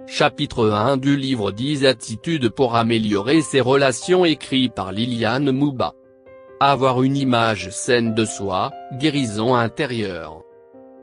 Chapitre 1 du livre 10 Attitudes pour améliorer ses relations écrit par Liliane Mouba. Avoir une image saine de soi, guérison intérieure.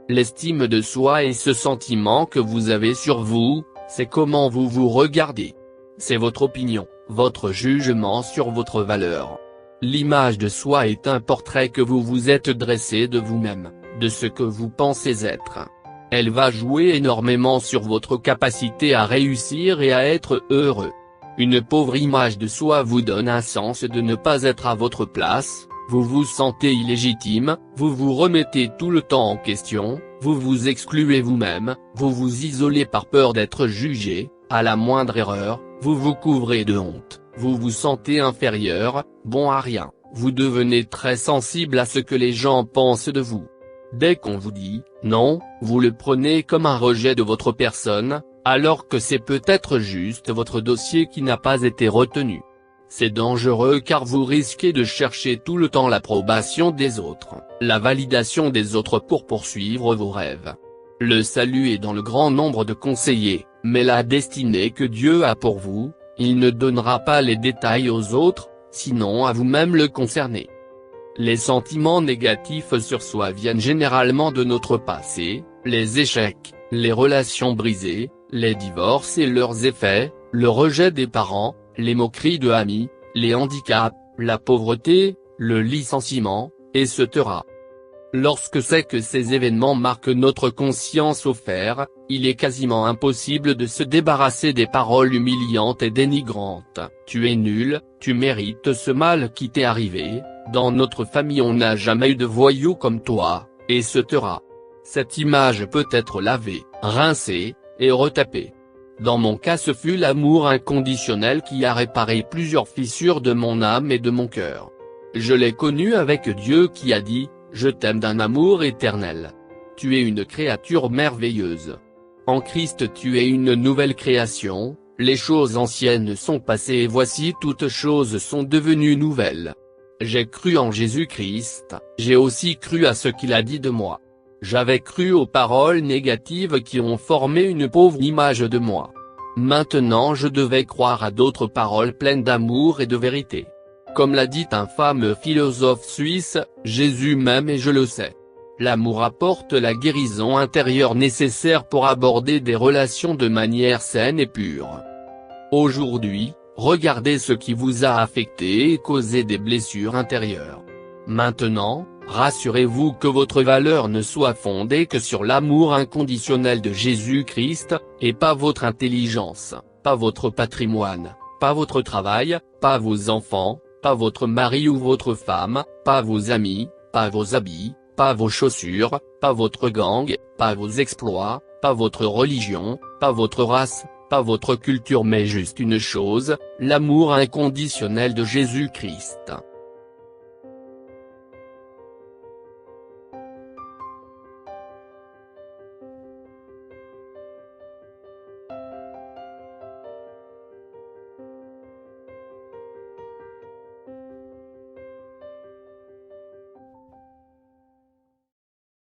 L'estime de soi est ce sentiment que vous avez sur vous, c'est comment vous vous regardez. C'est votre opinion, votre jugement sur votre valeur. L'image de soi est un portrait que vous vous êtes dressé de vous-même, de ce que vous pensez être. Elle va jouer énormément sur votre capacité à réussir et à être heureux. Une pauvre image de soi vous donne un sens de ne pas être à votre place, vous vous sentez illégitime, vous vous remettez tout le temps en question, vous vous excluez vous-même, vous vous isolez par peur d'être jugé, à la moindre erreur, vous vous couvrez de honte, vous vous sentez inférieur, bon à rien, vous devenez très sensible à ce que les gens pensent de vous. Dès qu'on vous dit « non », vous le prenez comme un rejet de votre personne, alors que c'est peut-être juste votre dossier qui n'a pas été retenu. C'est dangereux car vous risquez de chercher tout le temps l'approbation des autres, la validation des autres pour poursuivre vos rêves. Le salut est dans le grand nombre de conseillers, mais la destinée que Dieu a pour vous, il ne donnera pas les détails aux autres, sinon à vous-même le concerné. Les sentiments négatifs sur soi viennent généralement de notre passé, les échecs, les relations brisées, les divorces et leurs effets, le rejet des parents, les moqueries de amis, les handicaps, la pauvreté, le licenciement, etc. Lorsque c'est que ces événements marquent notre conscience au fer, il est quasiment impossible de se débarrasser des paroles humiliantes et dénigrantes. Tu es nul, tu mérites ce mal qui t'est arrivé, dans notre famille on n'a jamais eu de voyou comme toi, etc. Cette image peut être lavée, rincée, et retapée. Dans mon cas ce fut l'amour inconditionnel qui a réparé plusieurs fissures de mon âme et de mon cœur. Je l'ai connu avec Dieu qui a dit « Je t'aime d'un amour éternel. Tu es une créature merveilleuse. En Christ tu es une nouvelle création, les choses anciennes sont passées et voici toutes choses sont devenues nouvelles. » J'ai cru en Jésus-Christ, j'ai aussi cru à ce qu'il a dit de moi. J'avais cru aux paroles négatives qui ont formé une pauvre image de moi. Maintenant je devais croire à d'autres paroles pleines d'amour et de vérité. Comme l'a dit un fameux philosophe suisse, Jésus m'aime et je le sais. L'amour apporte la guérison intérieure nécessaire pour aborder des relations de manière saine et pure. Aujourd'hui, regardez ce qui vous a affecté et causé des blessures intérieures. Maintenant, rassurez-vous que votre valeur ne soit fondée que sur l'amour inconditionnel de Jésus-Christ, et pas votre intelligence, pas votre patrimoine, pas votre travail, pas vos enfants, pas votre mari ou votre femme, pas vos amis, pas vos habits, pas vos chaussures, pas votre gang, pas vos exploits, pas votre religion, pas votre race, pas votre culture mais juste une chose, l'amour inconditionnel de Jésus-Christ.